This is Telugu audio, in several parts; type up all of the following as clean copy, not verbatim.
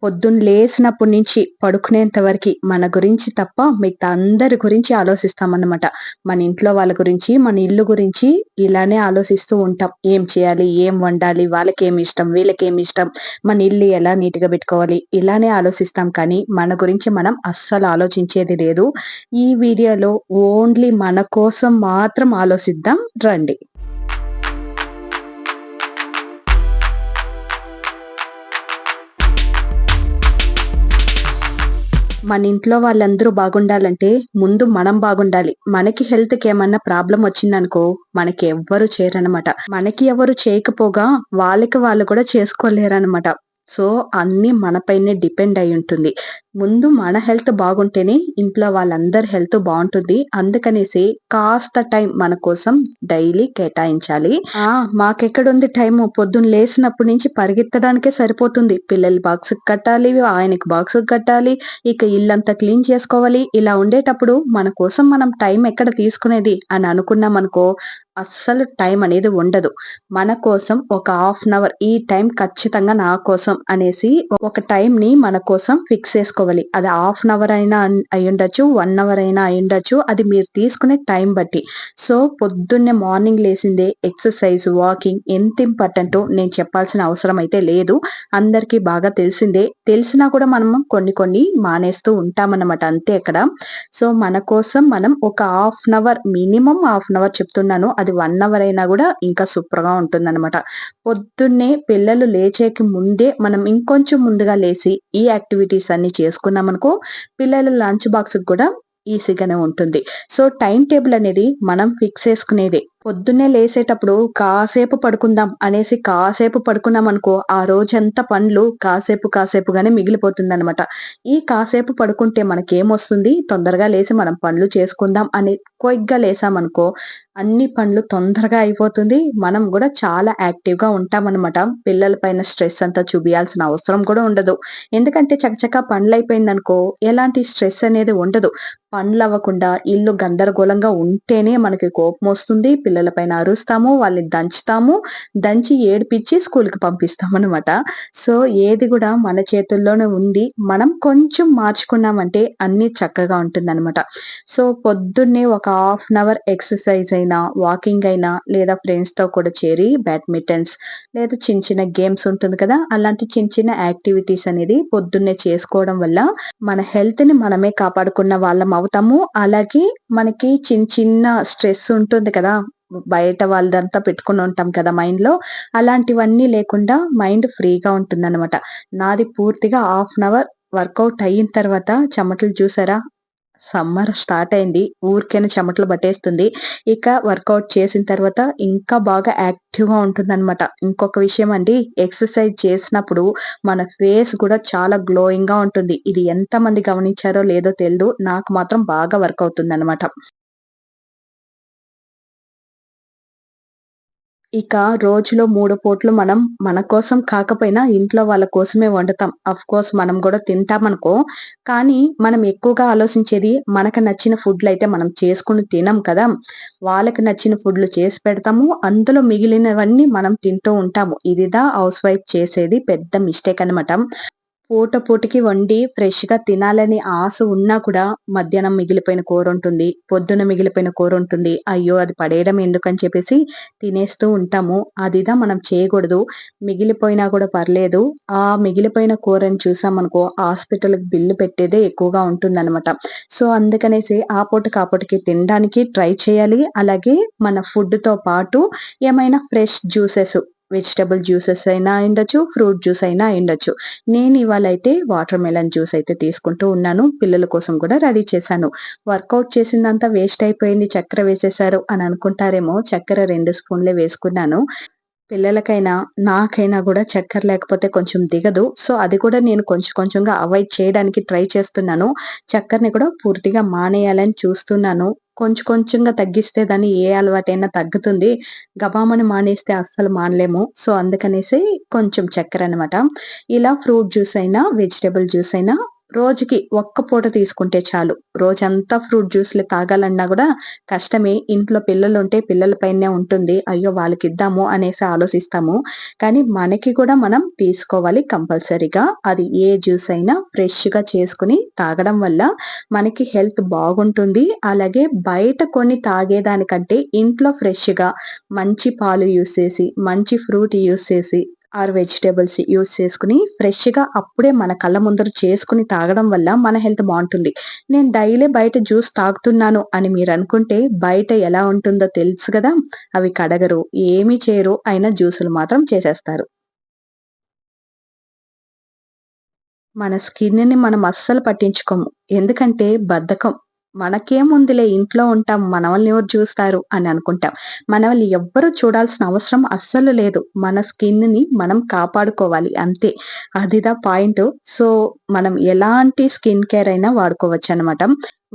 పొద్దున్న లేసినప్పటి నుంచి పడుకునేంత వరకి మన గురించి తప్ప మిగతా అందరి గురించి ఆలోచిస్తామన్నమాట. మన ఇంట్లో వాళ్ళ గురించి, మన ఇల్లు గురించి ఇలానే ఆలోచిస్తూ ఉంటాం. ఏం చేయాలి? ఏం వండాలి? వాళ్ళకేమిష్టం? వీళ్ళకేమిష్టం? మన ఇల్లు ఎలా నీట్‌గా పెట్టుకోవాలి? ఇలానే ఆలోచిస్తాం కానీ, మన గురించి మనం అస్సలు ఆలోచించేది లేదు. ఈ వీడియోలో ఓన్లీ మన కోసం మాత్రం ఆలోచిద్దాం రండి. మన ఇంట్లో వాళ్ళందరూ బాగుండాలంటే ముందు మనం బాగుండాలి. మనకి హెల్త్‌కేమన్నా ప్రాబ్లమ్ వచ్చిందనుకో మనకి ఎవ్వరు చేయరనమాట. మనకి ఎవరు చేయకపోగా వాళ్ళకి వాళ్ళు కూడా చేసుకోలేరనమాట. సో, అన్నీ మన పైనే డిపెండ్ అయ్యుంటుంది. ముందు మన హెల్త్ బాగుంటేనే ఇంట్లో వాళ్ళందరి హెల్త్ బావుంటుంది. అందుకనేసి కాస్త టైం మన కోసం డైలీ కేటాయించాలి. ఆ! మాకెక్కడుంది టైము పొద్దున్న లేసినప్పటి నుంచి పరిగెత్తడానికే సరిపోతుంది. పిల్లల బాక్స్‌కి కట్టాలి, ఆయనకి బాక్స్‌కి కట్టాలి. ఇక ఇల్లంతా క్లీన్ చేసుకోవాలి. ఇలా ఉండేటప్పుడు మన కోసం మనం టైం ఎక్కడ తీసుకునేది అని అనుకున్నామనుకో, అస్సలు టైం అనేది ఉండదు. మన కోసం ఒక హాఫ్ అన్ అవర్ ఈ టైం ఖచ్చితంగా నా కోసం అనేసి ఒక టైంని మన కోసం ఫిక్స్ చేసుకోవాలి. అది హాఫ్ అన్ అవర్ అయినా అయ్యుండొచ్చు, 1 అవర్ అయినా అయ్యుండొచ్చు. అది మీరు తీసుకునే టైం బట్టి. సో, పొద్దున్నే మార్నింగ్ లేసిందే ఎక్సర్‌సైజ్, వాకింగ్ ఎంత ఇంపార్టెంటో నేను చెప్పాల్సిన అవసరం అయితే లేదు. అందరికీ బాగా తెలిసిందే. తెలిసినా కూడా మనము కొన్ని కొన్ని మానేస్తూ ఉంటామన్నమాట అంతే అక్కడ. సో, మన కోసం మనం ఒక half an hour minimum half an hour చెప్తున్నాను. అది 1 అవర్ అయినా గూడా ఇంకా సూపర్‌గా ఉంటుందన్నమాట. పొద్దున్నే పిల్లలు లేచేకి ముందే మనం ఇంకొంచెం ముందుగా లేసి ఈ యాక్టివిటీస్ అన్నీ చేసుకున్నామనుకో పిల్లల లంచ్ బాక్స్‌కి కూడా ఈజీగానే ఉంటుంది. సో, టైమ్ టేబుల్ అనేది మనం ఫిక్స్ చేసుకునేదే. పొద్దున్నే లేసేటప్పుడు కాసేపు పడుకుందాం అనేసి కాసేపు పడుకున్నామనుకో, ఆ రోజంతా పనులు కాసేపుగానే మిగిలిపోతుందనమాట. ఈ కాసేపు పడుకుంటే మనకేమొస్తుంది, తొందరగా లేసి మనం పనులు చేసుకుందాం అని క్విక్‌గా లేసామనుకో, అన్ని పనులు తొందరగా అయిపోతుంది. మనం గూడా చాలా యాక్టివ్‌గా ఉంటామనమాట. పిల్లల పైన స్ట్రెస్ అంతా చూపియాల్సిన అవసరం కూడా ఉండదు. ఎందుకంటే చకచకా పనులయిపోయిందనుకో, ఎలాంటి స్ట్రెస్ అనేది ఉండదు. పనులవ్వకుండా ఇల్లు గందరగోళంగా ఉంటేనే మనకి కోపమొస్తుంది. పిల్లల పైన అరుస్తాము, వాళ్ళని దంచుతాము. దంచి ఏడిపిచ్చి స్కూలుకి పంపిస్తామనమాట. సో, ఏది గూడా మన చేతుల్లోనే ఉంది. మనం కొంచెం మార్చుకున్నామంటే అన్నీ చక్కగా ఉంటుందనమాట. సో, పొద్దున్నే ఒక హాఫ్ అన్ అవర్ ఎక్సర్‌సైజ్ అయినా, వాకింగ్ అయినా లేదా ఫ్రెండ్స్‌తో కూడా చేరి బ్యాడ్మింటన్స్ లేదా చిన్న చిన్న గేమ్స్ ఉంటుంది కదా! అలాంటి చిన్న చిన్న యాక్టివిటీస్ అనేది పొద్దున్నే చేసుకోవడం వల్ల మన హెల్త్‌ని మనమే కాపాడుకున్న వాళ్ళం అవుతాము. అలాగే మనకి చిన్న చిన్న స్ట్రెస్ ఉంటుంది కదా! బయట వాళ్ళదంతా పెట్టుకొని ఉంటాం కదా మైండ్‌లో. అలాంటివన్నీ లేకుండా మైండ్ ఫ్రీగా ఉంటుందనమాట. నాది పూర్తిగా హాఫ్ అన్ అవర్ వర్కౌట్ అయిన తర్వాత చెమటలు చూసారా? సమ్మర్ స్టార్ట్ అయింది. ఊరికేనే చెమటలు పట్టేస్తుంది. ఇక వర్కౌట్ చేసిన తర్వాత ఇంకా బాగా యాక్టివ్‌గా ఉంటుందనమాట. ఇంకొక విషయం అండి ఎక్సర్‌సైజ్ చేసినప్పుడు మన ఫేస్ కూడా చాలా గ్లోయింగ్‌గా ఉంటుంది. ఇది ఎంతమంది గమనించారో లేదో తెలీదు. నాకు మాత్రం బాగా వర్క్ అవుతుందనమాట. ఇక రోజులో 3 పూటలు మనం మన కోసం కాకపోయినా ఇంట్లో వాళ్ళ కోసమే వండుతాం. ఆఫ్‌కోర్స్ మనం గూడా తింటామనుకో. కానీ మనం ఎక్కువగా ఆలోచించేది మనకు నచ్చిన ఫుడ్‌లయితే మనం చేసుకొని తినం కదా! వాళ్ళకి నచ్చిన ఫుడ్‌లు చేసి పెడతాము. అందులో మిగిలినవన్నీ మనం తింటూ ఉంటాము. ఇదిదా హౌస్ వైఫ్ చేసేది పెద్ద మిస్టేక్ అనమాట. పూటకి వండి ఫ్రెష్‌గా తినాలని ఆశ ఉన్నా కూడా మధ్యాహ్నం మిగిలిపోయిన కూరుంటుంది. పొద్దున మిగిలిపోయిన కూరుంటుంది. అయ్యో! అది పడేయడం ఎందుకని చెప్పేసి తినేస్తూ ఉంటాము. అదిదా మనం చేయకూడదు. మిగిలిపోయినా కూడా పర్లేదు. ఆ మిగిలిపోయిన కూరని చూసామనుకో హాస్పిటల్‌కి బిల్లు పెట్టేదే ఎక్కువగా ఉంటుందనమాట. సో, అందుకనేసి ఆ పూటకి తినడానికి ట్రై చేయాలి. అలాగే మన ఫుడ్‌తో పాటు ఏమైనా ఫ్రెష్ జ్యూసెస్ వెజిటబుల్ జ్యూసెస్ అయినా అయ్యుండొచ్చు. ఫ్రూట్ జ్యూస్ అయినా అయ్యుండొచ్చు. నేను ఇవాళైతే వాటర్ మెలన్ జ్యూస్ అయితే తీసుకుంటూ ఉన్నాను. పిల్లల కోసం కూడా రెడీ చేశాను. వర్కౌట్ చేసిందంతా వేస్ట్ అయిపోయింది చక్కెర వేసేశారు అని అనుకుంటారేమో చక్కెర 2 స్పూన్లే వేసుకున్నాను. పిల్లలకైనా, నాకైనా గూడా చక్కెర లేకపోతే కొంచెం దిగదు. సో, అది కూడా నేను కొంచెం కొంచెంగా అవాయిడ్ చేయడానికి ట్రై చేస్తున్నాను. చక్కెరని కూడా పూర్తిగా మానేయాలని చూస్తున్నాను. కొంచెం కొంచెంగా తగ్గిస్తే దాన్ని ఏ అలవాటైనా తగ్గుతుంది. గబామని మానేస్తే అస్సలు మానలేము. సో, అందుకనేసి కొంచెం చక్కెరనమాట. ఇలా ఫ్రూట్ జ్యూస్ అయినా, వెజిటబుల్ జ్యూస్ అయినా రోజుకి ఒక్క పూట తీసుకుంటే చాలు. రోజంతా ఫ్రూట్ జ్యూస్‌లు తాగాలన్నా గూడా కష్టమే. ఇంట్లో పిల్లలుంటే పిల్లల పైనే ఉంటుంది. అయ్యో! వాళ్ళకిద్దాము అనేసి ఆలోచిస్తాము. కానీ మనకి కూడా మనం తీసుకోవాలి కంపల్సరీగా. అది ఏ జ్యూస్ అయినా ఫ్రెష్‌గా చేసుకొని తాగడం వల్ల మనకి హెల్త్ బాగుంటుంది. అలాగే బయట కొని తాగేదానికంటే ఇంట్లో ఫ్రెష్‌గా మంచి పాలు యూజ్ చేసి, మంచి ఫ్రూట్ యూజ్ చేసి వెజిటబుల్స్ యూజ్ చేసుకొని ఫ్రెష్‌గా అప్పుడే మన కళ్ళ ముందర చేసుకొని తాగడం వల్ల మన హెల్త్ బావుంటుంది. నేను డైలీ బయట జ్యూస్ తాగుతున్నాను అని మీరనుకుంటే బయట ఎలా ఉంటుందో తెలుసు గదా! అవి కడగరు, ఏమీ చేయరు. అయినా జ్యూసులు మాత్రం చేసేస్తారు. మన స్కిన్‌ని మనం అస్సలు పట్టించుకోము. ఎందుకంటే బద్ధకం. మనకేముందిలే ఇంట్లో ఉంటాం. మనవల్ని ఎవరు చూస్తారు అని అనుకుంటాం. మనల్ని ఎవ్వరు చూడాల్సిన అవసరం అస్సలు లేదు. మన స్కిన్‌ని మనం కాపాడుకోవాలి అంతే. అదిదా పాయింటు. సో, మనం ఎలాంటి స్కిన్ కేర్ అయినా వాడుకోవచ్చనమాట.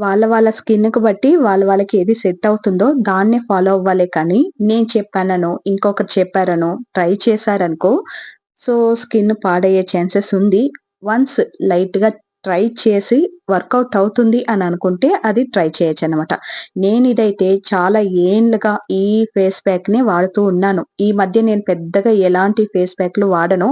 వాళ్ళ స్కిన్‌కి బట్టి వాళ్ళకి ఏది సెట్ అవుతుందో దాన్నే ఫాలో అవ్వాలే కానీ, నేను చెప్పాననో, ఇంకొకరు చెప్పారనో, ట్రై చేశారనుకో సో, స్కిన్ పాడయ్యే ఛాన్సెస్ ఉంది. వన్స్ లైట్‌గా ట్రై చేసి వర్కౌట్ అవుతుంది అని అనుకుంటే అది ట్రై చేయొచ్చనమాట. నేనిదైతే చాలా ఏండ్లుగా ఈ ఫేస్ ప్యాక్‌నే వాడుతూ ఉన్నాను. ఈ మధ్య నేను పెద్దగా ఎలాంటి ఫేస్ ప్యాక్‌లు వాడను.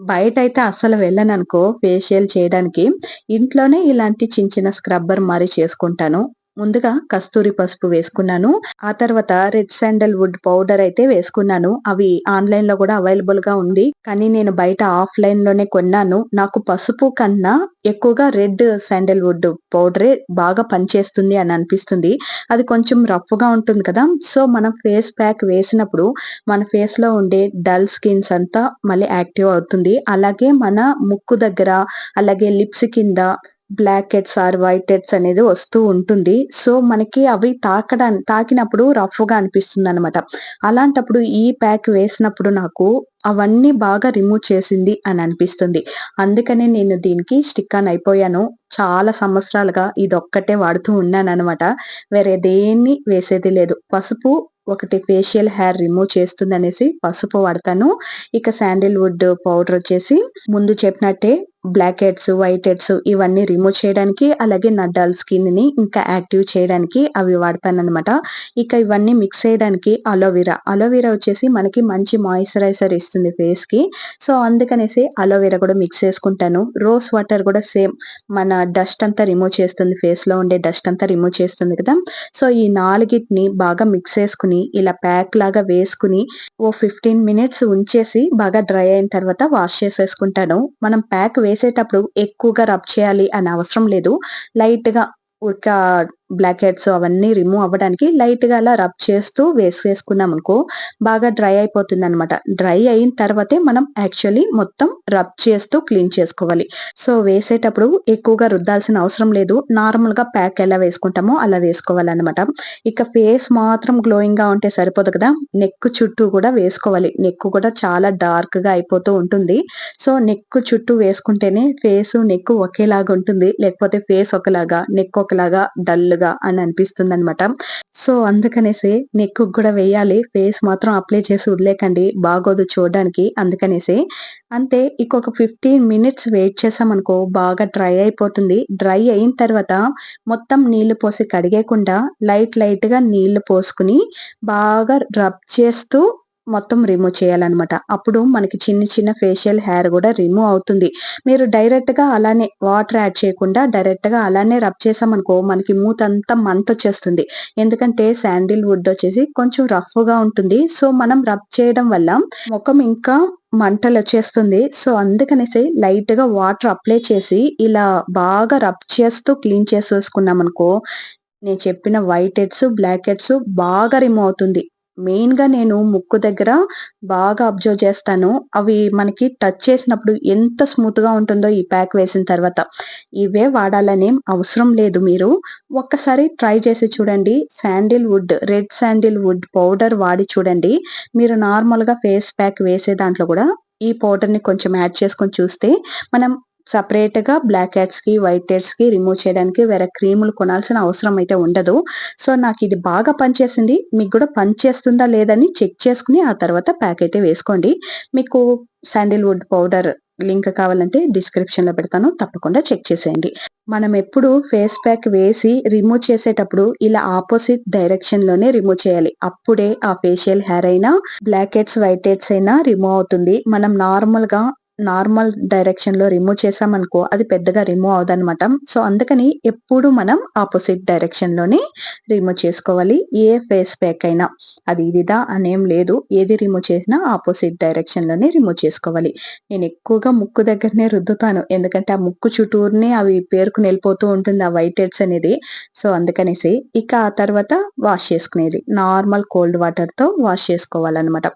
బయటైతే అస్సలు వెళ్ళననుకో ఫేషియల్ చేయడానికి. ఇంట్లోనే ఇలాంటి చిన్న స్క్రబ్బర్ మారి చేసుకుంటాను. ముందుగా కస్తూరి పసుపు వేసుకున్నాను. ఆ తర్వాత రెడ్ శాండల్ వుడ్ పౌడర్ అయితే వేసుకున్నాను. అవి ఆన్‌లైన్‌లో గూడా అవైలబుల్‌గా ఉంది. కానీ నేను బయట ఆఫ్‌లైన్‌లోనే కొన్నాను. నాకు పసుపు కన్నా ఎక్కువగా రెడ్ శాండల్ వుడ్ పౌడరే బాగా పనిచేస్తుంది అని అనిపిస్తుంది. అది కొంచెం రఫ్‌గా ఉంటుంది కదా! సో, మనం ఫేస్ ప్యాక్ వేసినప్పుడు మన ఫేస్‌లో ఉండే డల్ స్కిన్స్ అంతా మళ్ళీ యాక్టివ్ అవుతుంది. అలాగే మన ముక్కు దగ్గర, అలాగే లిప్స్ కింద బ్లాక్ హెడ్స్ వైట్ హెడ్స్ అనేది వస్తూ ఉంటుంది. సో, మనకి అవి తాకినప్పుడు రఫ్‌గా అనిపిస్తుందనమాట. అలాంటప్పుడు ఈ ప్యాక్ వేసినప్పుడు నాకు అవన్నీ బాగా రిమూవ్ చేసింది అని అనిపిస్తుంది. అందుకనే నేను దీనికి స్టిక్ ఆన్ అయిపోయాను. చాలా సంవత్సరాలుగా ఇదొక్కటే వాడుతూ ఉన్నాననమాట. వేరే దేన్ని వేసేది లేదు. పసుపు ఒకటి ఫేషియల్ హెయిర్ రిమూవ్ చేస్తుందనేసి పసుపు వాడతాను. ఇక శాండిల్ వుడ్ పౌడర్ వచ్చేసి ముందు చెప్పినట్టే బ్లాక్ హెడ్స్, వైట్ హెడ్స్ ఇవన్నీ రిమూవ్ చేయడానికి, అలాగే నా డల్ స్కిన్‌ని ఇంకా యాక్టివ్ చేయడానికి అవి వాడతాననమాట. ఇక ఇవన్నీ మిక్స్ చేయడానికి అలోవెరా. అలోవెరా వచ్చేసి మనకి మంచి మాయిశ్చరైజర్ ఇస్తుంది ఫేస్‌కి. సో, అందుకనేసి అలోవెరా కూడా మిక్స్ చేసుకుంటాను. రోజ్ వాటర్ కూడా సేమ్ మన డస్ట్ అంతా రిమూవ్ చేస్తుంది. ఫేస్‌లో ఉండే డస్ట్ అంతా రిమూవ్ చేస్తుంది కదా! సో, ఈ నాలుగిటిని బాగా మిక్స్ చేసుకొని ఇలా ప్యాక్ లాగా వేసుకొని ఓ 15 మినిట్స్ ఉంచేసి బాగా డ్రై అయిన తర్వాత వాష్ చేసేసుకుంటాను. మనం ప్యాక్ వేసేటప్పుడు ఎక్కువగా రబ్ చేయాలి అని అవసరం లేదు. లైట్‌గా ఒక బ్లాక్ హెడ్స్ అవన్నీ రిమూవ్ అవ్వడానికి లైట్‌గా అలా రబ్ చేస్తూ వేసేసుకున్నామనుకో బాగా డ్రై అయిపోతుందనమాట. డ్రై అయిన తర్వాతే మనం యాక్చువల్లీ మొత్తం రబ్ చేస్తూ క్లీన్ చేసుకోవాలి. సో, వేసేటప్పుడు ఎక్కువగా రుద్దాల్సిన అవసరం లేదు. నార్మల్‌గా ప్యాక్ ఎలా వేసుకుంటామో అలా వేసుకోవాలనమాట. ఇక ఫేస్ మాత్రం గ్లోయింగ్‌గా ఉంటే సరిపోదు కదా! నెక్ చుట్టూ కూడా వేసుకోవాలి. నెక్ కూడా చాలా డార్క్‌గా అయిపోతూ ఉంటుంది. సో, నెక్ చుట్టూ వేసుకుంటేనే ఫేసు, నెక్ ఒకేలాగా ఉంటుంది. లేకపోతే ఫేస్ ఒకలాగా, నెక్ ఒకలాగా డల్‌గా అని అనిపిస్తుందనమాట. సో, అందుకనేసి నెక్‌కి గూడా వేయాలి. ఫేస్ మాత్రం అప్లై చేసి వదిలేయకండి. బాగోదు చూడడానికి. అందుకనేసి. అంతే ఇంకొక 15 మినిట్స్ వెయిట్ చేశామనుకో బాగా డ్రై అయిపోతుంది. డ్రై అయిన తర్వాత మొత్తం నీళ్లు పోసి కడిగేయకుండా లైట్‌గా నీళ్లు పోసుకొని బాగా రబ్ చేస్తూ మొత్తం రిమూవ్ చేయాలనమాట. అప్పుడు మనకి చిన్న ఫేషియల్ హెయిర్ గూడా రిమూవ్ అవుతుంది. మీరు డైరెక్ట్‌గా అలానే వాటర్ యాడ్ చేయకుండా డైరెక్ట్‌గా అలానే రబ్ చేశామనుకో మనకి మూతంతా మంటొచ్చేస్తుంది. ఎందుకంటే శాండిల్ వుడ్ వచ్చేసి కొంచెం రఫ్‌గా ఉంటుంది. సో, మనం రబ్ చేయడం వల్ల మొఖం ఇంకా మంటలొచ్చేస్తుంది. సో, అందుకనేసి లైట్‌గా వాటర్ అప్లై చేసి ఇలా బాగా రబ్ చేస్తూ క్లీన్ చేసేసుకున్నామనుకో నేను చెప్పిన వైట్ హెడ్స్, బ్లాక్ హెడ్స్ బాగా రిమూవ్ అవుతుంది. మెయిన్‌గా నేను ముక్కు దగ్గర బాగా అబ్జర్వ్ చేస్తాను. అవి మనకి టచ్ చేసినప్పుడు ఎంత స్మూత్‌గా ఉంటుందో ఈ ప్యాక్ వేసిన తర్వాత. ఇవే వాడాలనేం అవసరం లేదు మీరు. ఒక్కసారి ట్రై చేసి చూడండి. రెడ్ శాండిల్ వుడ్ పౌడర్ వాడి చూడండి. మీరు నార్మల్‌గా ఫేస్ ప్యాక్ వేసే దాంట్లో గూడా ఈ పౌడర్‌ని కొంచెం యాడ్ చేసుకొని చూస్తే మనం సెపరేట్‌గా బ్లాక్ హెడ్స్‌కి, వైట్ హెడ్స్‌కి రిమూవ్ చేయడానికి వేరే క్రీములు కొనాల్సిన అవసరం అయితే ఉండదు. సో, నాకిది బాగా పనిచేసింది. మీకు గూడా పనిచేస్తుందా లేదని చెక్ చేసుకొని ఆ తర్వాత ప్యాక్ అయితే వేసుకోండి. మీకు శాండిల్ వుడ్ పౌడర్ లింక్ కావాలంటే డిస్క్రిప్షన్ లో పెడతాను, తప్పకుండా చెక్ చేసేయండి. మనం ఎప్పుడు ఫేస్ ప్యాక్ వేసి రిమూవ్ చేసేటప్పుడు ఇలా ఆపోజిట్ డైరెక్షన్ లోనే రిమూవ్ చేయాలి. అప్పుడే ఆ ఫేషియల్ హెయిర్ అయినా, బ్లాక్ హెడ్స్ వైట్ హెడ్స్ అయినా రిమూవ్ అవుతుంది. మనం నార్మల్ డైరెక్షన్ లో రిమూవ్ చేసామనుకో అది పెద్దగా రిమూవ్ అవదనమాట. సో అందుకని ఎప్పుడు మనం ఆపోజిట్ డైరెక్షన్ లోనే రిమూవ్ చేసుకోవాలి. ఏ ఫేస్ ప్యాక్ అయినా అది ఇదిదా అనేం లేదు, ఏది రిమూవ్ చేసినా ఆపోజిట్ డైరెక్షన్ లోనే రిమూవ్ చేసుకోవాలి. నేను ఎక్కువగా ముక్కు దగ్గరనే రుద్దుతాను, ఎందుకంటే ఆ ముక్కు చుట్టూరునే అవి పేరుకుని వెళ్ళిపోతూ ఉంటుంది ఆ వైట్ హెడ్స్ అనేది. సో అందుకనేసి ఇక ఆ తర్వాత వాష్ చేసుకునేది నార్మల్ కోల్డ్ వాటర్ తో వాష్ చేసుకోవాలన్నమాట.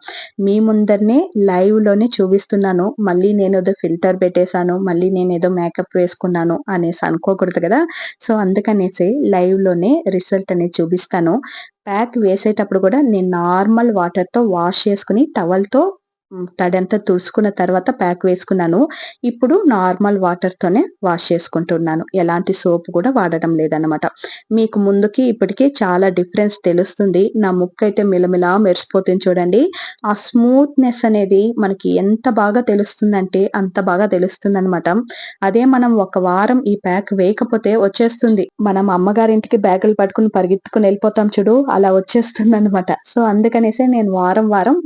మీ ముందరనే లైవ్ లోనే చూపిస్తున్నాను, మళ్ళీ నేను ఏదో ఫిల్టర్ పెట్టేశాను, మళ్ళీ నేను ఏదో మేకప్ వేసుకున్నాను అనేసి అనుకోకూడదు కదా. సో అందుకనేసి లైవ్ లోనే రిజల్ట్ అనేది చూపిస్తాను. ప్యాక్ వేసేటప్పుడు కూడా నేను నార్మల్ వాటర్ తో వాష్ చేసుకుని టవల్ తో తడంతా తుడుచుకున్న తర్వాత ప్యాక్ వేసుకున్నాను. ఇప్పుడు నార్మల్ వాటర్ తోనే వాష్ చేసుకుంటున్నాను, ఎలాంటి సోప్ కూడా వాడడం లేదన్నమాట. మీకు ముందుకి ఇప్పటికి చాలా డిఫరెన్స్ తెలుస్తుంది. నా ముక్కు అయితే మిలమిలా మెరిసిపోతుంది చూడండి. ఆ స్మూత్నెస్ అనేది మనకి ఎంత బాగా తెలుస్తుందంటే అంత బాగా తెలుస్తుంది అనమాట. అదే మనం ఒక వారం ఈ ప్యాక్ వేయకపోతే వచ్చేస్తుంది, మనం అమ్మగారింటికి బ్యాగులు పట్టుకుని పరిగెత్తుకుని వెళ్ళిపోతాం చూడు, అలా వచ్చేస్తుంది అనమాట. సో అందుకనేసి నేను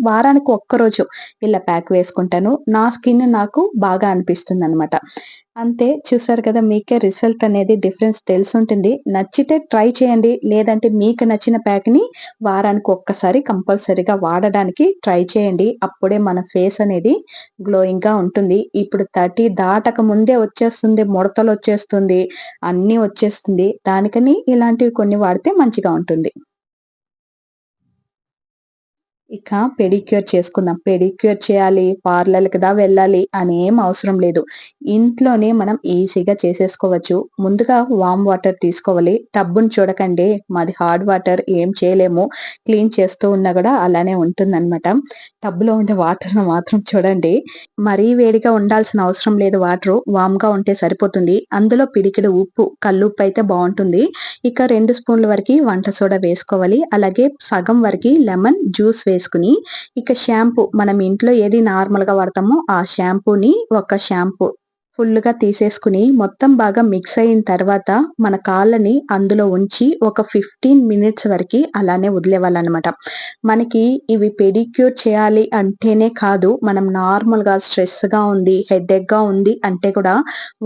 వారానికి ఒక్కరోజు ఇలా ప్యాక్ వేసుకుంటాను. నా స్కిన్ నాకు బాగా అనిపిస్తుంది అనమాట. అంతే, చూసారు కదా, మీకే రిజల్ట్ అనేది డిఫరెన్స్ తెలుసుంటుంది. నచ్చితే ట్రై చేయండి, లేదంటే మీకు నచ్చిన ప్యాక్ ని వారానికి ఒక్కసారి కంపల్సరీగా వాడడానికి ట్రై చేయండి. అప్పుడే మన ఫేస్ అనేది గ్లోయింగ్ గా ఉంటుంది. ఇప్పుడు 30 దాటక ముందే వచ్చేస్తుంది, ముడతలు వచ్చేస్తుంది, అన్ని వచ్చేస్తుంది. దానికని ఇలాంటివి కొన్ని వాడితే మంచిగా ఉంటుంది. ఇక పెడిక్యూర్ చేసుకుందాం. పెడిక్యూర్ చేయాలి, పార్లర్‌కి వెళ్ళాలి అనేం అవసరం లేదు. ఇంట్లోనే మనం ఈజీగా చేసేసుకోవచ్చు. ముందుగా వార్మ్ వాటర్ తీసుకోవాలి. టబ్బుని చూడకండి, మాది హార్డ్ వాటర్, ఏం చేయలేము. క్లీన్ చేస్తూ ఉన్నా గూడా అలానే ఉంటుందనమాట. టబ్‌లో ఉండే వాటర్‌ని మాత్రం చూడండి. మరీ వేడిగా ఉండాల్సిన అవసరం లేదు వాటరు. వామ్‌గా ఉంటే సరిపోతుంది. అందులో పిడికెడు ఉప్పు, కల్లుప్పు అయితే బావుంటుంది. ఇక 2 స్పూన్ల వరకి వంట సోడా వేసుకోవాలి. అలాగే సగం వరకి లెమన్ జ్యూస్ వేసుకుని, ఇక షాంపూ మనం ఇంట్లో ఏది నార్మల్‌గా వాడతామో ఆ షాంపూని ఒక షాంపూ ఫుల్లుగా తీసేసుకుని మొత్తం బాగా మిక్స్ అయిన తర్వాత మన కాళ్ళని అందులో ఉంచి ఒక 15 మినిట్స్ వరకి అలానే వదిలేవాళ్ళనమాట. మనకి ఇవి పెడిక్యూర్ చేయాలి అంటేనే కాదు, మనం నార్మల్‌గా స్ట్రెస్‌గా ఉంది, హెడేక్‌గా ఉంది అంటే కూడా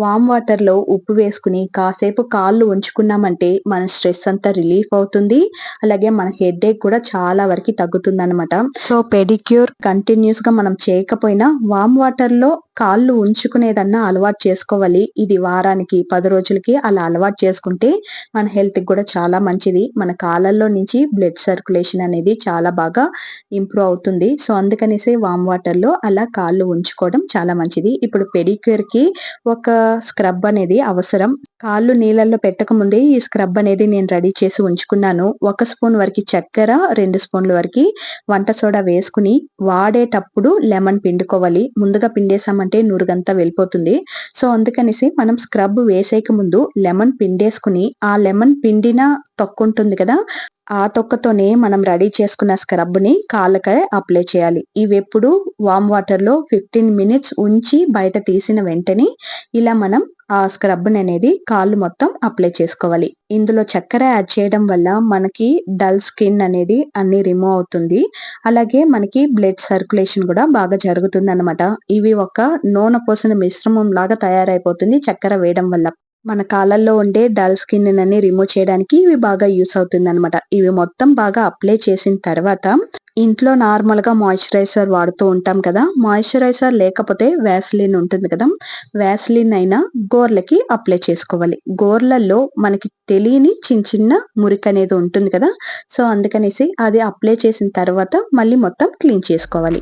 వార్మ్ వాటర్‌లో ఉప్పు వేసుకుని కాసేపు కాళ్ళు ఉంచుకున్నామంటే మన స్ట్రెస్ అంతా రిలీఫ్ అవుతుంది. అలాగే మన హెడేక్ కూడా చాలా వరకి తగ్గుతుందనమాట. సో పెడిక్యూర్ కంటిన్యూస్‌గా మనం చేయకపోయినా వార్మ్ వాటర్‌లో కాళ్ళు ఉంచుకునేదన్నా అలవాటు చేసుకోవాలి. ఇది వారానికి 10 రోజులకి అలా అలవాటు చేసుకుంటే మన హెల్త్‌కి కూడా చాలా మంచిది. మన కాళ్ళల్లో నుంచి బ్లడ్ సర్క్యులేషన్ అనేది చాలా బాగా ఇంప్రూవ్ అవుతుంది. సో అందుకనేసి వార్మ్ వాటర్‌లో అలా కాళ్ళు ఉంచుకోవడం చాలా మంచిది. ఇప్పుడు పెడిక్యూర్‌కి ఒక స్క్రబ్ అనేది అవసరం. కాళ్ళు నీళ్ళల్లో పెట్టకముందే ఈ స్క్రబ్ అనేది నేను రెడీ చేసి ఉంచుకున్నాను. 1 స్పూన్ వరకి చక్కెర, 2 స్పూన్ల వరకి వంట సోడా వేసుకుని వాడేటప్పుడు లెమన్ పిండుకోవాలి. ముందుగా పిండేసామంటే నురుగంతా వెళ్ళిపోతుంది. సో అందుకనేసి మనం స్క్రబ్ వేసేక ముందు లెమన్ పిండేసుకుని, ఆ లెమన్ పిండిన తొక్కుంటుంది కదా, ఆ తొక్కతోనే మనం రెడీ చేసుకున్న స్క్రబ్‌ని కాళ్ళకి అప్లై చేయాలి. ఇవెప్పుడు వార్మ్ వాటర్‌లో 15 మినిట్స్ ఉంచి బయట తీసిన వెంటనే ఇలా మనం ఆ స్క్రబ్‌ననేది కాళ్ళు మొత్తం అప్లై చేసుకోవాలి. ఇందులో చక్కెర యాడ్ చేయడం వల్ల మనకి డల్ స్కిన్ అనేది అన్నీ రిమూవ్ అవుతుంది. అలాగే మనకి బ్లడ్ సర్క్యులేషన్ కూడా బాగా జరుగుతుందనమాట. ఇవి ఒక నూనె పోసిన మిశ్రమం లాగా తయారైపోతుంది చక్కెర వేయడం వల్ల. మన కాళ్ళల్లో ఉండే డల్ స్కిన్‌నని రిమూవ్ చేయడానికి ఇవి బాగా యూజ్ అవుతుందనమాట. ఇవి మొత్తం బాగా అప్లై చేసిన తర్వాత ఇంట్లో నార్మల్‌గా మాయిశ్చరైజర్ వాడుతూ ఉంటాం కదా, మాయిశ్చరైజర్ లేకపోతే వాసెలిన్ ఉంటుంది కదా, వాసెలిన్ అయినా గోర్లకి అప్లై చేసుకోవాలి. గోర్లల్లో మనకి తెలియని చిన్న చిన్న మురికనేది ఉంటుంది కదా, సో అందుకనేసి అది అప్లై చేసిన తర్వాత మళ్ళీ మొత్తం క్లీన్ చేసుకోవాలి.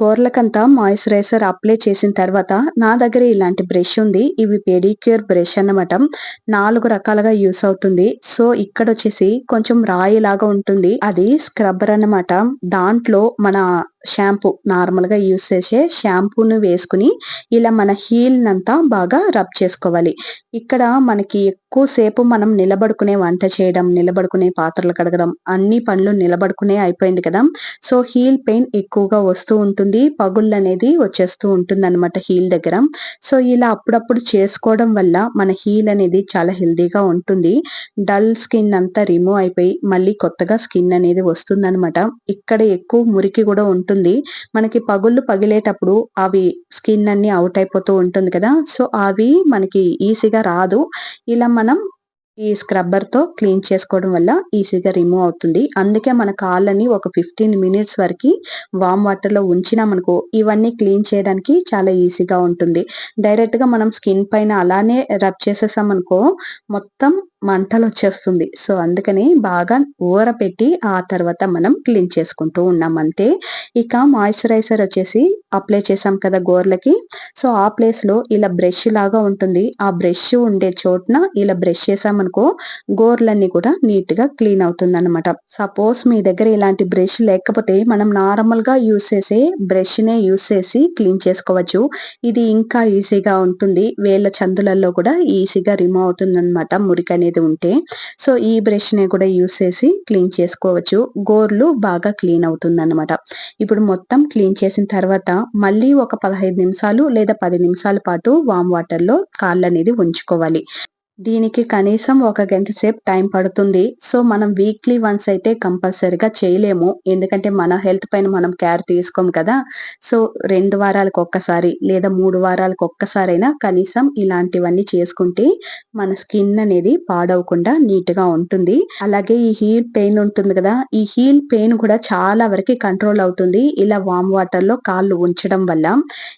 గోర్లకంతా మాయిశ్చరైజర్ అప్లై చేసిన తర్వాత నా దగ్గర ఇలాంటి బ్రష్ ఉంది. ఇవి పెడిక్యూర్ బ్రష్ అన్నమాట. 4 రకాలుగా యూస్ అవుతుంది. సో ఇక్కడొచ్చేసి కొంచెం రాయిలాగా ఉంటుంది. అది స్క్రబ్బర్ అన్నమాట. దాంట్లో మన షాంపూ నార్మల్‌గా యూజ్ చేసే షాంపూని వేసుకొని ఇలా మన హీల్‌నంతా బాగా రబ్ చేసుకోవాలి. ఇక్కడ మనకి ఎక్కువ సేపు మనం నిలబడుకునే వంట చేయడం, నిలబడుకునే పాత్రలు కడగడం అన్ని పనులు నిలబడుకునే అయిపోయింది కదా! సో హీల్ పెయిన్ ఎక్కువగా వస్తూ ఉంటుంది. పగుళ్ళనేది వచ్చేస్తూ ఉంటుందన్నమాట హీల్ దగ్గర. సో ఇలా అప్పుడప్పుడు చేసుకోవడం వల్ల మన హీల్ అనేది చాలా హెల్తీగా ఉంటుంది. డల్ స్కిన్ అంతా రిమూవ్ అయిపోయి మళ్ళీ కొత్తగా స్కిన్ అనేది వస్తుందన్నమాట. ఇక్కడ ఎక్కువ మురికి కూడా ఉంటుంది. మనకి పగుళ్ళు పగిలేటప్పుడు అవి స్కిన్ అన్ని అవుట్ అయిపోతూ ఉంటుంది కదా! సో అవి మనకి ఈజీగా రాదు. ఇలా మనం ఈ స్క్రబ్బర్‌తో క్లీన్ చేసుకోవడం వల్ల ఈజీగా రిమూవ్ అవుతుంది. అందుకే మన కాళ్ళని ఒక 15 మినిట్స్ వరకి వార్మ్ వాటర్‌లో ఉంచినామనుకో ఇవన్నీ క్లీన్ చేయడానికి చాలా ఈజీగా ఉంటుంది. డైరెక్ట్‌గా మనం స్కిన్ పైన అలానే రబ్ చేసేసామనుకో మొత్తం మంటలొచ్చేస్తుంది. సో అందుకని బాగా ఊరపెట్టి ఆ తర్వాత మనం క్లీన్ చేసుకుంటూ ఉన్నాం అంతే. ఇక మాయిశ్చరైజర్ వచ్చేసి అప్లై చేసాం కదా గోర్లకి. సో ఆ ప్లేస్‌లో ఇలా బ్రష్ లాగా ఉంటుంది. ఆ బ్రష్ ఉండే చోటున ఇలా బ్రష్ చేసామనుకో గోర్లన్నీ కూడా నీట్‌గా క్లీన్ అవుతుందన్నమాట. సపోజ్ మీ దగ్గర ఇలాంటి బ్రష్ లేకపోతే మనం నార్మల్‌గా యూజ్ చేసే బ్రష్‌నే యూజ్ చేసి క్లీన్ చేసుకోవచ్చు. ఇది ఇంకా ఈజీగా ఉంటుంది. వేళ్ళ చందులలో కూడా ఈజీగా రిమూవ్ అవుతుందన్నమాట మురికనేది ఉంటే. సో ఈ బ్రష్‌ని కూడా యూజ్ చేసి క్లీన్ చేసుకోవచ్చు. గోర్లు బాగా క్లీన్ అవుతుందన్నమాట. ఇప్పుడు మొత్తం క్లీన్ చేసిన తర్వాత మళ్ళీ ఒక 15 నిమిషాలు లేదా 10 నిమిషాల పాటు వార్మ్ వాటర్‌లో కాళ్ళనేది ఉంచుకోవాలి. దీనికి కనీసం ఒక గంట సేపు టైం పడుతుంది. సో మనం వీక్లీ వన్స్ అయితే కంపల్సరీగా చేయలేము. ఎందుకంటే మన హెల్త్ పైన మనం కేర్ తీసుకోము కదా! సో 2 వారాలకు ఒక్కసారి లేదా 3 వారాలకు ఒక్కసారైనా కనీసం ఇలాంటివన్నీ చేసుకుంటే మన స్కిన్ అనేది పాడవకుండా నీట్‌గా ఉంటుంది. అలాగే ఈ హీల్ పెయిన్ ఉంటుంది కదా! ఈ హీల్ పెయిన్ కూడా చాలా వరకి కంట్రోల్ అవుతుంది. ఇలా వార్మ్ వాటర్‌లో కాళ్ళు ఉంచడం వల్ల.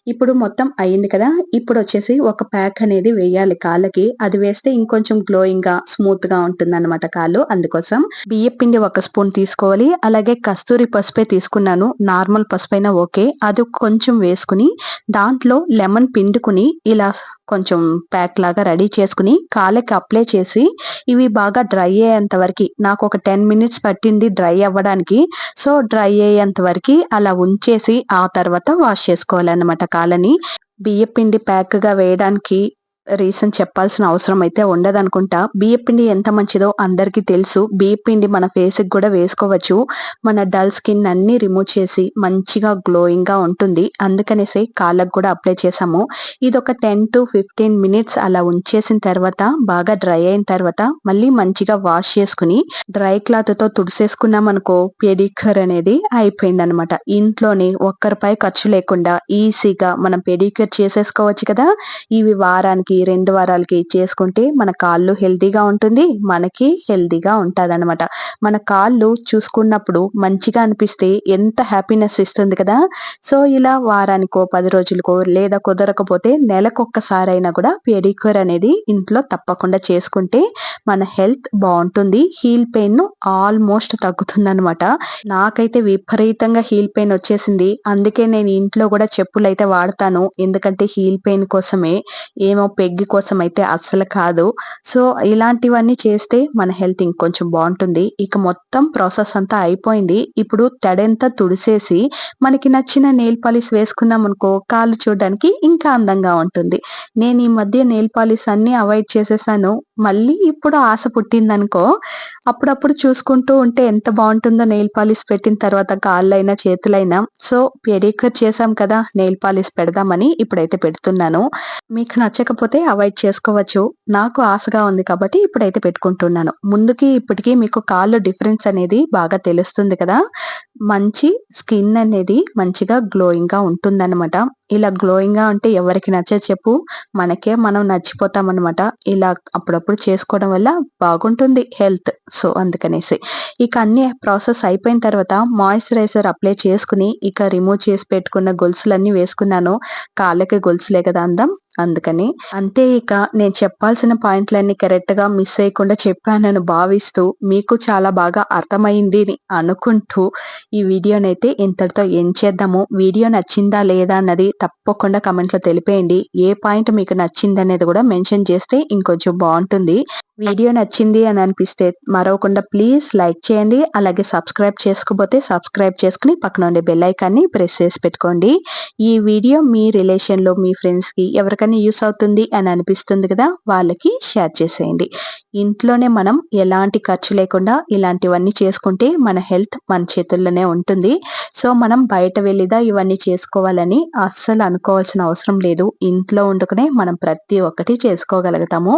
ఇప్పుడు మొత్తం అయింది కదా! ఇప్పుడొచ్చేసి ఒక ప్యాక్ అనేది వేయాలి కాళ్ళకి. అది వేస్తే ఇంకొంచెం గ్లోయింగ్‌గా, స్మూత్‌గా ఉంటుందన్నమాట కాళ్ళు. అందుకోసం బియ్యపిండి ఒక స్పూన్ తీసుకోవాలి. అలాగే కస్తూరి పసుపే తీసుకున్నాను. నార్మల్ పసుపైనా ఓకే. అది కొంచెం వేసుకొని దాంట్లో లెమన్ పిండుకొని ఇలా కొంచెం ప్యాక్ లాగా రెడీ చేసుకొని కాళ్ళకి అప్లై చేసి ఇవి బాగా డ్రై అయ్యేంత వరకి నాకు ఒక 10 మినిట్స్ పట్టింది డ్రై అవ్వడానికి. సో డ్రై అయ్యేంత వరకి అలా ఉంచేసి ఆ తర్వాత వాష్ చేసుకోవాలన్నమాట కాళ్ళని. బియ్యపిండి ప్యాక్‌గా వేయడానికి రీజన్ చెప్పాల్సిన అవసరం అయితే ఉండదనుకుంటా. బియ్యపిండి ఎంత మంచిదో అందరికీ తెలుసు. బియ్యపిండి మన ఫేస్‌కి కూడా వేసుకోవచ్చు. మన డల్ స్కిన్ అన్నీ రిమూవ్ చేసి మంచిగా గ్లోయింగ్‌గా ఉంటుంది. అందుకనేసి కాళ్ళకి కూడా అప్లై చేశాము. ఇదొక 10-15 మినిట్స్ అలా ఉంచేసిన తర్వాత బాగా డ్రై అయిన తర్వాత మళ్ళీ మంచిగా వాష్ చేసుకొని డ్రై క్లాత్‌తో తుడిసేసుకున్నామనుకో పెడిక్యూర్ అనేది అయిపోయిందనమాట. ఇంట్లోనే ఒక్క రూపాయి ఖర్చు లేకుండా ఈజీగా మనం పెడిక్యూర్ చేసేసుకోవచ్చు కదా! ఇవి వారానికి, 2 వారాలకి చేసుకుంటే మన కాళ్ళు హెల్తీగా ఉంటుంది. మనకి హెల్తీగా ఉంటాదనమాట. మన కాళ్ళు చూసుకున్నప్పుడు మంచిగా అనిపిస్తే ఎంత హ్యాపీనెస్ ఇస్తుంది కదా! సో ఇలా వారానికో, 10 రోజులకో లేదా కుదరకపోతే నెలకొక్కసారైనా కూడా పెడిక్యూర్ అనేది ఇంట్లో తప్పకుండా చేసుకుంటే మన హెల్త్ బావుంటుంది. హీల్ పెయిన్ ఆల్మోస్ట్ తగ్గుతుందనమాట. నాకైతే విపరీతంగా హీల్ పెయిన్ వచ్చేసింది. అందుకే నేను ఇంట్లో కూడా చెప్పులైతే వాడతాను. ఎందుకంటే హీల్ పెయిన్ కోసమే. ఏమో పెగ్గి కోసం అయితే అస్సలు కాదు. సో ఇలాంటివన్నీ చేస్తే మన హెల్త్ ఇంకొంచెం బావుంటుంది. ఇక మొత్తం ప్రాసెస్ అంతా అయిపోయింది. ఇప్పుడు తడంతా తుడిసేసి మనకి నచ్చిన నెయిల్ పాలిష్ వేసుకున్నామనుకో కాళ్ళు చూడడానికి ఇంకా అందంగా ఉంటుంది. నేను ఈ మధ్య నెయిల్ పాలిష్ అన్నీ అవాయిడ్ చేసేసాను. మళ్ళీ ఇప్పుడు ఆశ పుట్టిందనుకో అప్పుడప్పుడు చూసుకుంటూ ఉంటే ఎంత బావుంటుందో నెయిల్ పాలిష్ పెట్టిన తర్వాత కాళ్ళైనా, చేతులైనా. సో పెడిక్యూర్ చేశాం కదా! నెయిల్ పాలిష్ పెడదామని ఇప్పుడైతే పెడుతున్నాను. మీకు నచ్చకపోతే అవాయిడ్ చేసుకోవచ్చు. నాకు ఆశగా ఉంది కాబట్టి ఇప్పుడైతే పెట్టుకుంటున్నాను. ముందుకి ఇప్పటికి మీకు కాళ్ళు డిఫరెన్స్ అనేది బాగా తెలుస్తుంది కదా! మంచి స్కిన్ అనేది మంచిగా గ్లోయింగ్‌గా ఉంటుందన్నమాట. ఇలా గ్లోయింగ్‌గా ఉంటే ఎవరికి నచ్చదు చెప్పు? మనకే మనం నచ్చిపోతామన్నమాట. ఇలా అప్పుడప్పుడు చేసుకోవడం వల్ల బాగుంటుంది హెల్త్. సో అందుకనేసి. ఇక అన్ని ప్రాసెస్ అయిపోయిన తర్వాత మాయిశ్చరైజర్ అప్లై చేసుకొని ఇక రిమూవ్ చేసి పెట్టుకున్న గొలుసులన్నీ వేసుకున్నాను. కాళ్ళకి గొలుసులే కదా అందం. అందుకని. అంతే ఇక నేను చెప్పాల్సిన పాయింట్‌లన్నీ కరెక్ట్‌గా మిస్ అయ్యకుండా చెప్పానని భావిస్తూ, మీకు చాలా బాగా అర్థమైంది అని అనుకుంటూ, ఈ వీడియోనైతే ఇంతటితో ఎండ్ చేద్దాము. వీడియో నచ్చిందా లేదా అన్నది తప్పకుండా కామెంట్‌లో తెలిపేయండి. ఏ పాయింట్ మీకు నచ్చిందనేది కూడా మెన్షన్ చేస్తే ఇంకొంచెం బావుంటుంది. వీడియో నచ్చింది అని అనిపిస్తే మరవకుండా ప్లీజ్ లైక్ చేయండి. అలాగే సబ్స్క్రైబ్ చేసుకోకపోతే సబ్స్క్రైబ్ చేసుకొని పక్కన ఉండే బెల్ ఐకాన్‌ని ప్రెస్ చేసి పెట్టుకోండి. ఈ వీడియో మీ రిలేషన్‌లో మీ ఫ్రెండ్స్‌కి ఎవరికైనా యూస్ అవుతుంది అని అనిపిస్తుంది కదా! వాళ్ళకి షేర్ చేసేయండి. ఇంట్లోనే మనం ఎలాంటి ఖర్చు లేకుండా ఇలాంటివన్నీ చేసుకుంటే మన హెల్త్ మన చేతుల్లోనే ఉంటుంది. సో, మనం బయట వెళ్ళిదా ఇవన్నీ చేసుకోవాలని అస్సలు అనుకోవాల్సిన అవసరం లేదు. ఇంట్లో వండుకునే మనం ప్రతి ఒక్కటి చేసుకోగలుగుతాము.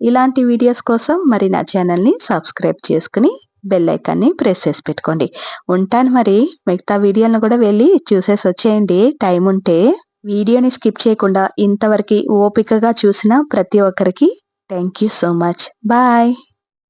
ఇలాంటి వీడియోస్ కోసం మరి నా ఛానల్‌ని సబ్స్క్రైబ్ చేసుకొని బెల్ ఐకాన్‌ని ప్రెస్ చేసి పెట్టుకోండి. ఉంటాను మరి. మిగతా వీడియోలను కూడా వెళ్లి చూసేసొచ్చేయండి టైం ఉంటే. వీడియోని స్కిప్ చేయకుండా ఇంతవరకి ఓపికగా చూసిన ప్రతి ఒక్కరికి thank you so much. Bye.